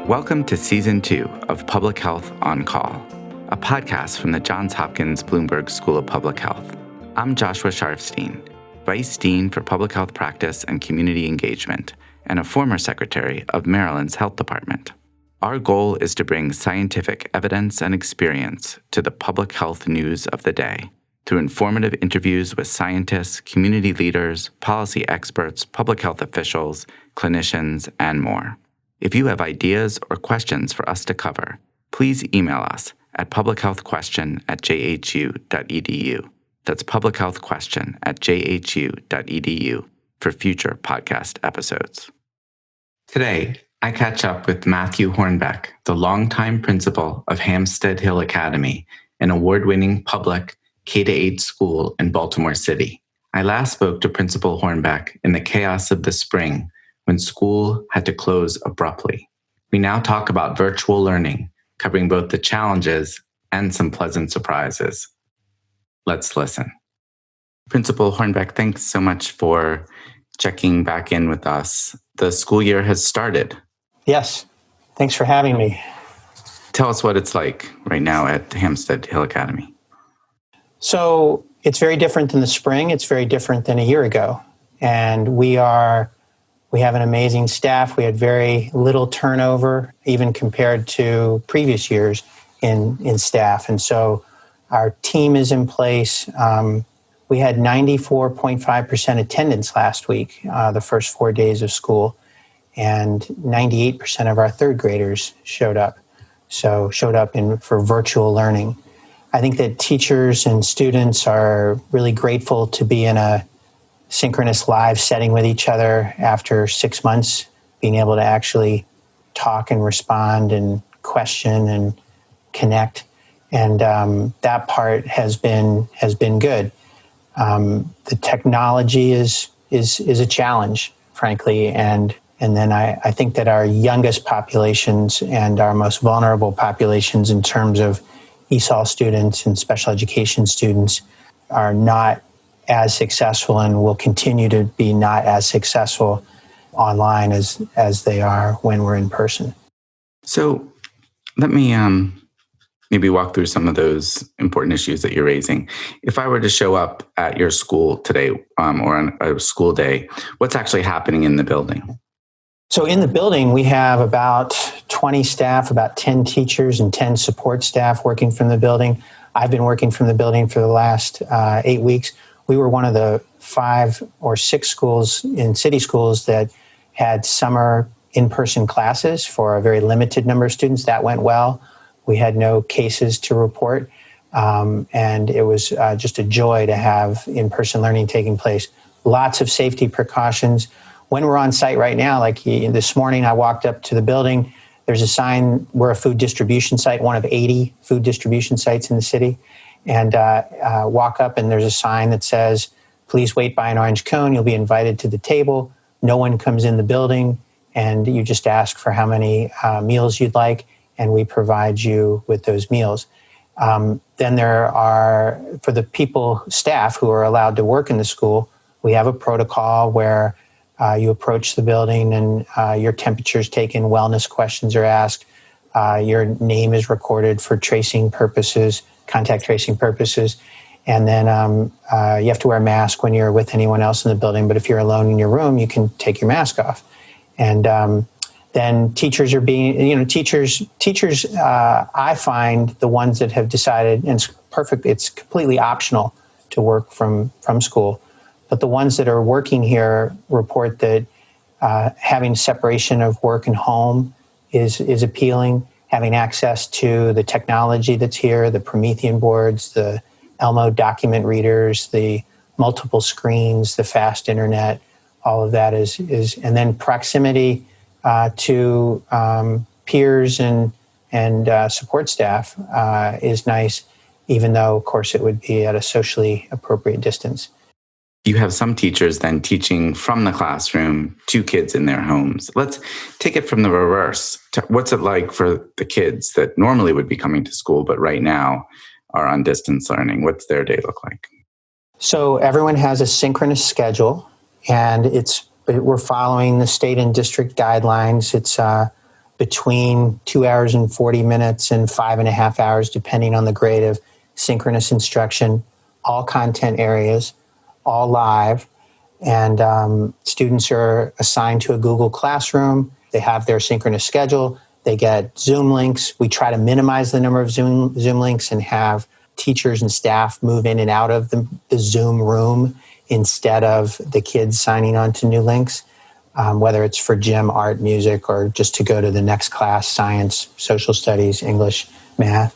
Welcome to Season 2 of Public Health on Call, a podcast from the Johns Hopkins Bloomberg School of Public Health. I'm Joshua Sharfstein, Vice Dean for Public Health Practice and Community Engagement, and a former Secretary of Maryland's Health Department. Our goal is to bring scientific evidence and experience to the public health news of the day through informative interviews with scientists, community leaders, policy experts, public health officials, clinicians, and more. If you have ideas or questions for us to cover, please email us at publichealthquestion@jhu.edu. That's publichealthquestion@jhu.edu for future podcast episodes. Today, I catch up with Matthew Hornbeck, the longtime principal of Hampstead Hill Academy, an award-winning public K-8 school in Baltimore City. I last spoke to Principal Hornbeck in the chaos of the spring when school had to close abruptly. We now talk about virtual learning, covering both the challenges and some pleasant surprises. Let's listen. Principal Hornbeck, thanks so much for checking back in with us. The school year has started. Yes, thanks for having me. Tell us what it's like right now at Hampstead Hill Academy. So it's very different than the spring. It's very different than a year ago. And we have an amazing staff. We had very little turnover, even compared to previous years in staff. And so our team is in place. We had 94.5% attendance last week, the first 4 days of school, and 98% of our third graders showed up. So showed up for virtual learning. I think that teachers and students are really grateful to be in a synchronous live setting with each other after 6 months, being able to actually talk and respond and question and connect. And that part has been good. The technology is a challenge, frankly, and then I think that our youngest populations and our most vulnerable populations in terms of ESOL students and special education students are not as successful and will continue to be not as successful online as they are when we're in person. So let me maybe walk through some of those important issues that you're raising. If I were to show up at your school today or on a school day, what's actually happening in the building? So in the building, we have about 20 staff, about 10 teachers and 10 support staff working from the building. I've been working from the building for the last 8 weeks. We were one of the 5 or 6 schools in city schools that had summer in-person classes for a very limited number of students. That went well. We had no cases to report, and it was just a joy to have in-person learning taking place. Lots of safety precautions. When we're on site right now, like this morning, I walked up to the building. There's a sign, we're a food distribution site, one of 80 food distribution sites in the city. And walk up and there's a sign that says, please wait by an orange cone. You'll be invited to the table. No one comes in the building, and you just ask for how many meals you'd like, and we provide you with those meals. Then there are, for the staff who are allowed to work in the school, we have a protocol where you approach the building and your temperature is taken, wellness questions are asked, your name is recorded for tracing purposes, contact tracing purposes, and then you have to wear a mask when you're with anyone else in the building, but if you're alone in your room, you can take your mask off. And then teachers are being, teachers, I find the ones that have decided, and it's perfect, it's completely optional to work from school, but the ones that are working here report that having separation of work and home is appealing. Having access to the technology that's here, the Promethean boards, the Elmo document readers, the multiple screens, the fast internet, all of that is and then proximity to peers and support staff is nice, even though, of course, it would be at a socially appropriate distance. You have some teachers then teaching from the classroom to kids in their homes. Let's take it from the reverse. What's it like for the kids that normally would be coming to school, but right now are on distance learning? What's their day look like? So everyone has a synchronous schedule, and we're following the state and district guidelines. It's between 2 hours and 40 minutes and 5.5 hours, depending on the grade of synchronous instruction, all content areas, all live. And students are assigned to a Google Classroom. They have their synchronous schedule. They get Zoom links. We try to minimize the number of Zoom links and have teachers and staff move in and out of the Zoom room instead of the kids signing on to new links, whether it's for gym, art, music, or just to go to the next class, science, social studies, English, math.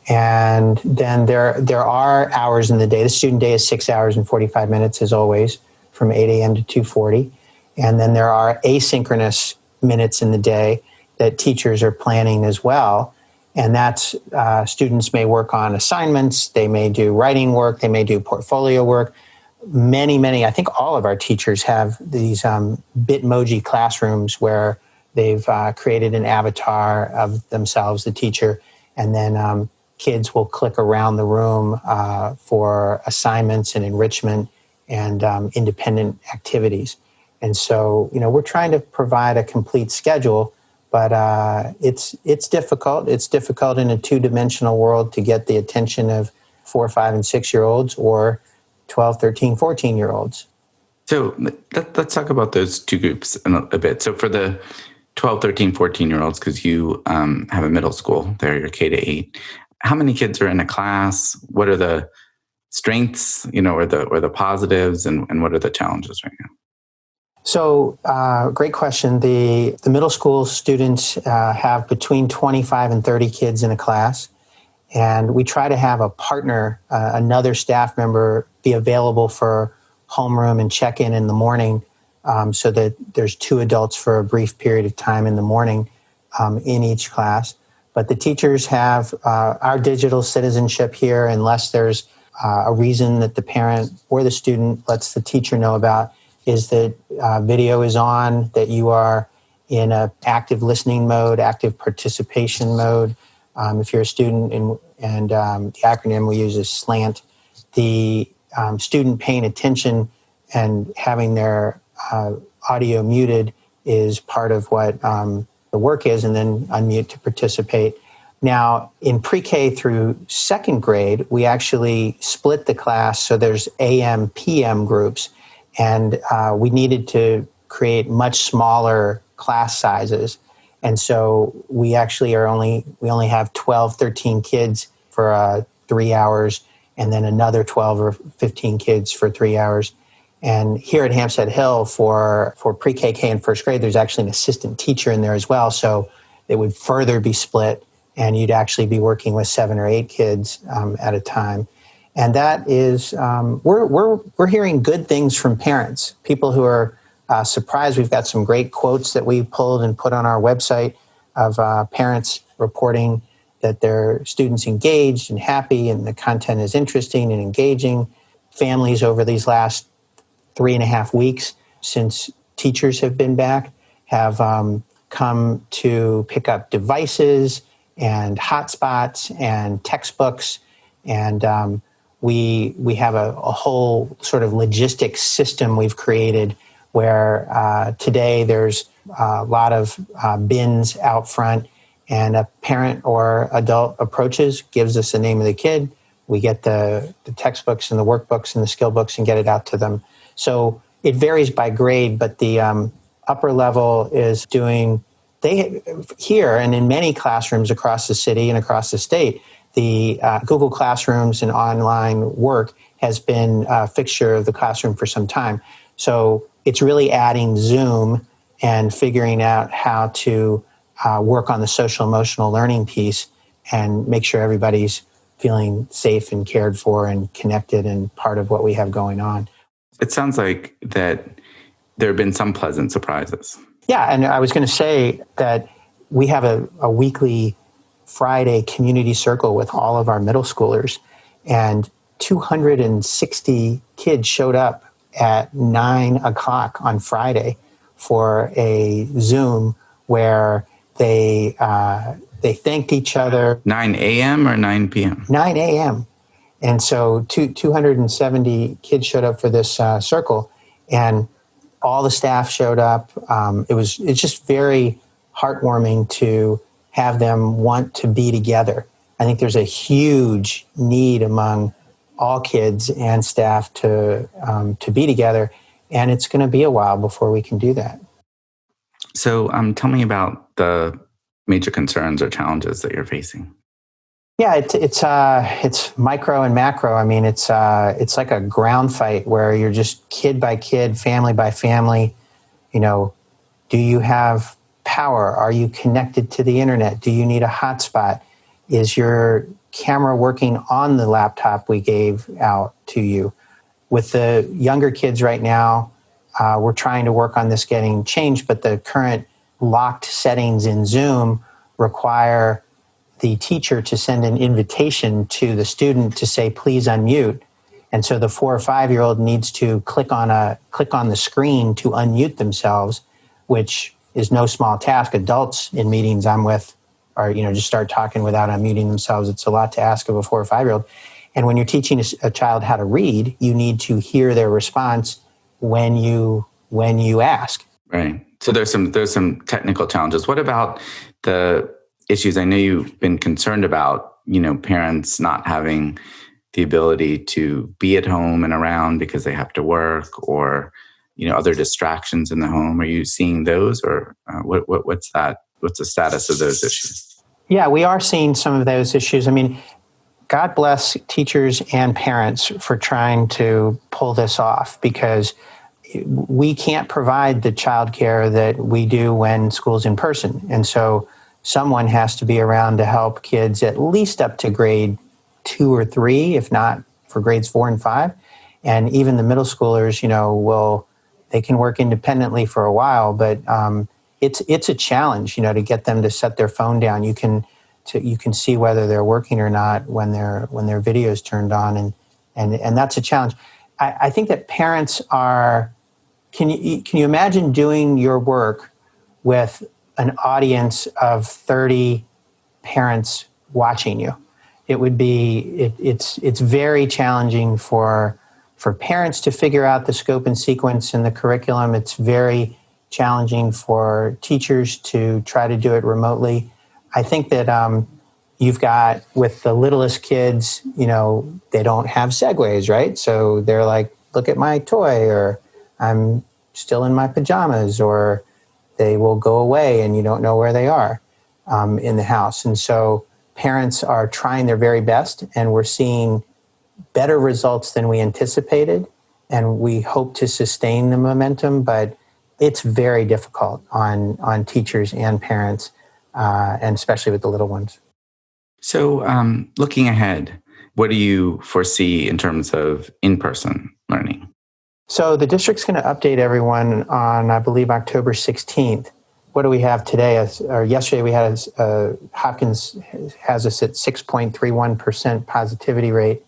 And then there are hours in the day. The student day is 6 hours and 45 minutes, as always, from 8 a.m. to 2:40. And then there are asynchronous minutes in the day that teachers are planning as well. And that's students may work on assignments, they may do writing work, they may do portfolio work. Many, I think all of our teachers have these Bitmoji classrooms where they've created an avatar of themselves, the teacher, and then kids will click around the room for assignments and enrichment and independent activities. And so, we're trying to provide a complete schedule, but it's difficult. It's difficult in a two-dimensional world to get the attention of 4, 5, and 6-year-olds or 12, 13, 14-year-olds. So let's talk about those two groups a bit. So for the 12, 13, 14-year-olds, because you have a middle school there, you're K-8, how many kids are in a class? What are the strengths, or the positives, and what are the challenges right now? So, great question. The middle school students have between 25 and 30 kids in a class. And we try to have a partner, another staff member, be available for homeroom and check-in in the morning, so that there's 2 adults for a brief period of time in the morning in each class. But the teachers have our digital citizenship here, unless there's a reason that the parent or the student lets the teacher know about, is that video is on, that you are in a active listening mode, active participation mode. If you're a student, and the acronym we use is SLANT, the student paying attention and having their audio muted is part of what the work is, and then unmute to participate. Now, in pre-K through second grade, we actually split the class, so there's AM, PM groups, and we needed to create much smaller class sizes. And so we actually only have 12, 13 kids for 3 hours, and then another 12 or 15 kids for 3 hours. And here at Hampstead Hill for pre-KK and first grade, there's actually an assistant teacher in there as well. So it would further be split, and you'd actually be working with 7 or 8 kids at a time. And that is, we're hearing good things from parents, people who are surprised. We've got some great quotes that we pulled and put on our website of parents reporting that their students engaged and happy, and the content is interesting and engaging. Families over these last 3.5 weeks since teachers have been back have come to pick up devices and hotspots and textbooks, and we have a whole sort of logistics system we've created where today there's a lot of bins out front, and a parent or adult approaches, gives us the name of the kid. We get the textbooks and the workbooks and the skill books and get it out to them. So it varies by grade, but the upper level is doing, here and in many classrooms across the city and across the state, the Google Classrooms and online work has been a fixture of the classroom for some time. So it's really adding Zoom and figuring out how to work on the social emotional learning piece and make sure everybody's feeling safe and cared for and connected and part of what we have going on. It sounds like that there have been some pleasant surprises. Yeah, and I was going to say that we have a weekly Friday community circle with all of our middle schoolers, and 260 kids showed up at 9 o'clock on Friday for a Zoom where they thanked each other. 9 a.m. or 9 p.m.? 9 a.m. And so 270 kids showed up for this circle, and all the staff showed up. It's just very heartwarming to have them want to be together. I think there's a huge need among all kids and staff to be together, and it's going to be a while before we can do that. So tell me about the major concerns or challenges that you're facing. Yeah, it's micro and macro. I mean, it's like a ground fight where you're just kid by kid, family by family. You know, do you have power? Are you connected to the internet? Do you need a hotspot? Is your camera working on the laptop we gave out to you? With the younger kids right now, we're trying to work on this getting changed, but the current locked settings in Zoom require the teacher to send an invitation to the student to say, please unmute. And so the 4 or 5-year-old needs to click on the screen to unmute themselves, which is no small task. Adults in meetings I'm with are, just start talking without unmuting themselves. It's a lot to ask of a 4 or 5-year-old. And when you're teaching a child how to read, you need to hear their response when you ask. Right. So there's some technical challenges. What about the issues? I know you've been concerned about, parents not having the ability to be at home and around because they have to work, or, other distractions in the home. Are you seeing those, or what's that? What's the status of those issues? Yeah, we are seeing some of those issues. I mean, God bless teachers and parents for trying to pull this off, because we can't provide the childcare that we do when school's in person. And so someone has to be around to help kids at least up to grade 2 or 3, if not for grades 4 and 5. And even the middle schoolers, they can work independently for a while, but it's a challenge, to get them to set their phone down. You can see whether they're working or not when their video is turned on, and that's a challenge. I think that parents are. Can you imagine doing your work with an audience of 30 parents watching you? It would be it's very challenging for parents to figure out the scope and sequence in the curriculum. It's very challenging for teachers to try to do it remotely. I think that you've got, with the littlest kids, they don't have segues, right? So they're like, look at my toy, or I'm still in my pajamas, or they will go away and you don't know where they are in the house. And so parents are trying their very best, and we're seeing better results than we anticipated, and we hope to sustain the momentum, but it's very difficult on teachers and parents, and especially with the little ones. So looking ahead, what do you foresee in terms of in-person learning? So the district's going to update everyone on, I believe, October 16th. What do we have today? Yesterday we had Hopkins has us at 6.31% positivity rate.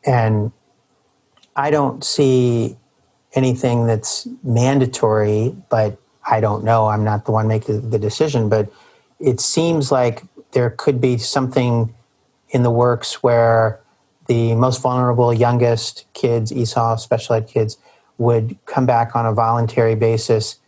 And I don't see anything that's mandatory, but I don't know. I'm not the one making the decision, but it seems like there could be something in the works where the most vulnerable, youngest kids, ESOL, special ed kids, would come back on a voluntary basis.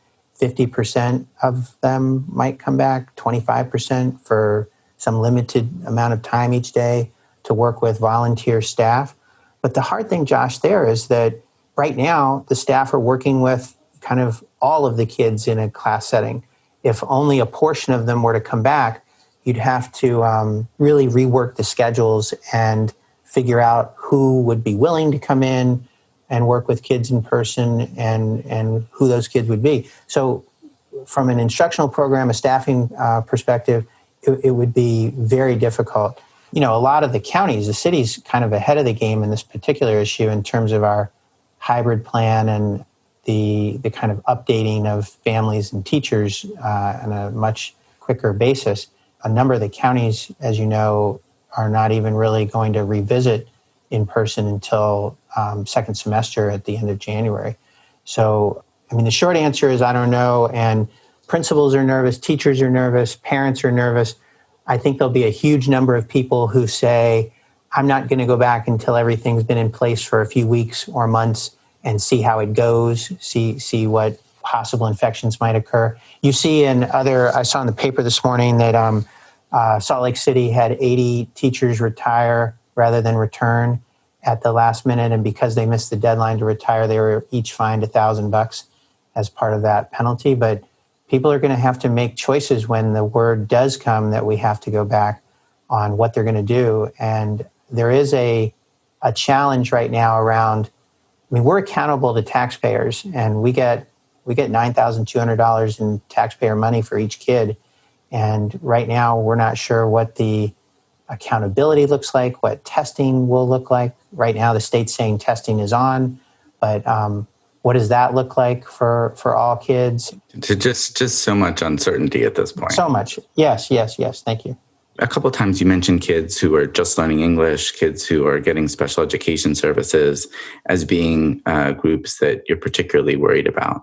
50% of them might come back, 25% for some limited amount of time each day to work with volunteer staff. But the hard thing, Josh, there is that right now the staff are working with kind of all of the kids in a class setting. If only a portion of them were to come back, you'd have to really rework the schedules and figure out who would be willing to come in and work with kids in person, and who those kids would be. So from an instructional program, a staffing perspective, it would be very difficult. A lot of the counties, the city's kind of ahead of the game in this particular issue in terms of our hybrid plan and the kind of updating of families and teachers on a much quicker basis. A number of the counties, as you know, are not even really going to revisit in person until second semester at the end of January. So, the short answer is I don't know, and principals are nervous, teachers are nervous, parents are nervous. I think there'll be a huge number of people who say, I'm not going to go back until everything's been in place for a few weeks or months and see how it goes, see what possible infections might occur. You see I saw in the paper this morning that Salt Lake City had 80 teachers retire rather than return at the last minute. And because they missed the deadline to retire, they were each fined $1,000 as part of that penalty. But people are going to have to make choices when the word does come that we have to go back on what they're going to do. And there is a challenge right now around, we're accountable to taxpayers, and we get $9,200 in taxpayer money for each kid. And right now, we're not sure what the accountability looks like, what testing will look like. Right now, the state's saying testing is on, but what does that look like for all kids? Just so much uncertainty at this point. So much. Yes. Thank you. A couple of times you mentioned kids who are just learning English, kids who are getting special education services as being groups that you're particularly worried about.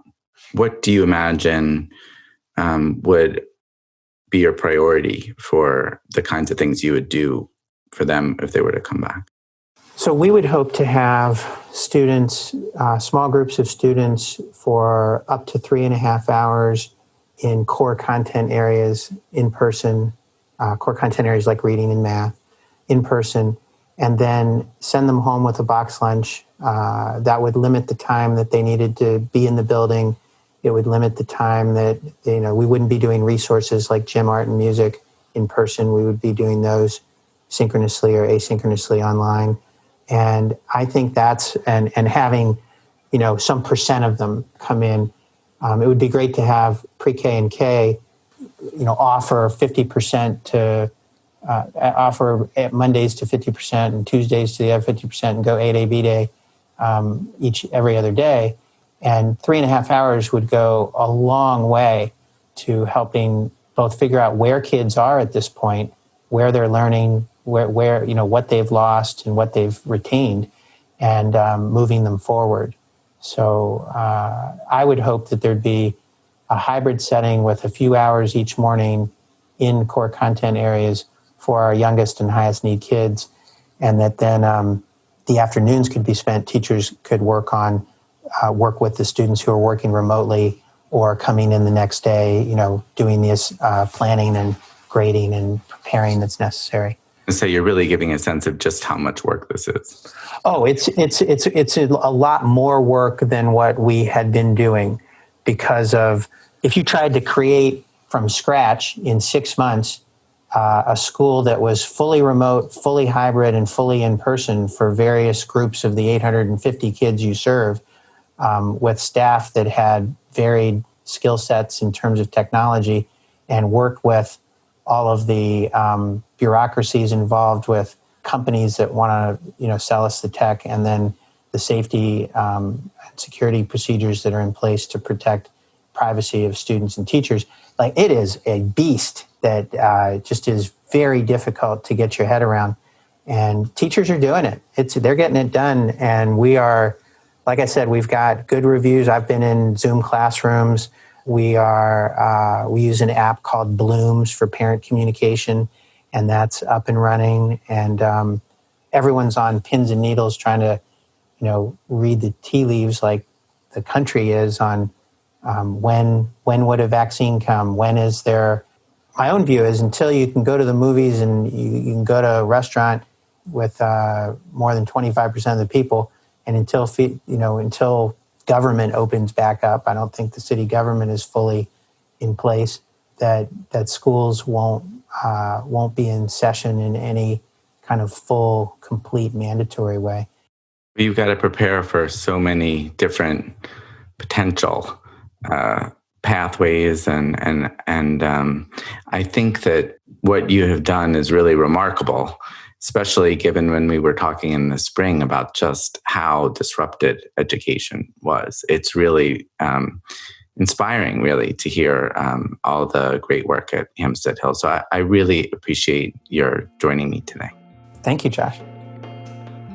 What do you imagine would be your priority for the kinds of things you would do for them if they were to come back? So we would hope to have students, small groups of students for up to 3.5 hours in core content areas in person, core content areas like reading and math in person, and then send them home with a box lunch. That would limit the time that they needed to be in the building. It would limit the time that, we wouldn't be doing resources like gym, art, and music in person. We would be doing those synchronously or asynchronously online. And I think that's, and having, some percent of them come in. It would be great to have pre-K and K, offer 50% to, offer Mondays to 50% and Tuesdays to the other 50% and go A day, B day every other day. And 3.5 hours would go a long way to helping both figure out where kids are at this point, where they're learning, where what they've lost and what they've retained, and moving them forward. So I would hope that there'd be a hybrid setting with a few hours each morning in core content areas for our youngest and highest need kids, and that then the afternoons could be spent, teachers could work with the students who are working remotely or coming in the next day, doing this planning and grading and preparing that's necessary. So you're really giving a sense of just how much work this is. Oh, it's a lot more work than what we had been doing, because of, if you tried to create from scratch in 6 months a school that was fully remote, fully hybrid, and fully in person for various groups of the 850 kids you serve, with staff that had varied skill sets in terms of technology, and work with all of the bureaucracies involved with companies that want to, sell us the tech, and then the safety and security procedures that are in place to protect privacy of students and teachers. Like, it is a beast that just is very difficult to get your head around. And teachers are doing it. They're getting it done. And we are, like I said, we've got good reviews. I've been in Zoom classrooms. We use an app called Blooms for parent communication, and that's up and running. And everyone's on pins and needles trying to, read the tea leaves like the country is on when would a vaccine come? When is there? My own view is, until you can go to the movies and you can go to a restaurant with more than 25% of the people, and until government opens back up, I don't think the city government is fully in place, that schools won't be in session in any kind of full, complete, mandatory way. You've got to prepare for so many different potential pathways, and I think that what you have done is really remarkable, especially given when we were talking in the spring about just how disrupted education was. It's really inspiring, really, to hear all the great work at Hampstead Hill. So I really appreciate your joining me today. Thank you, Josh.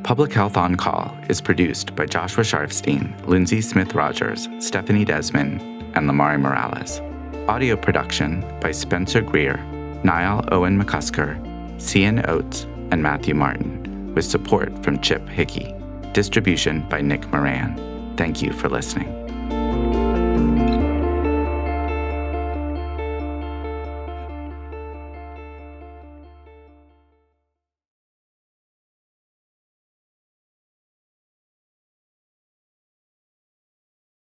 Public Health On Call is produced by Joshua Sharfstein, Lindsay Smith-Rogers, Stephanie Desmond, and Lamari Morales. Audio production by Spencer Greer, Niall Owen McCusker, Cian Oates, and Matthew Martin, with support from Chip Hickey. Distribution by Nick Moran. Thank you for listening.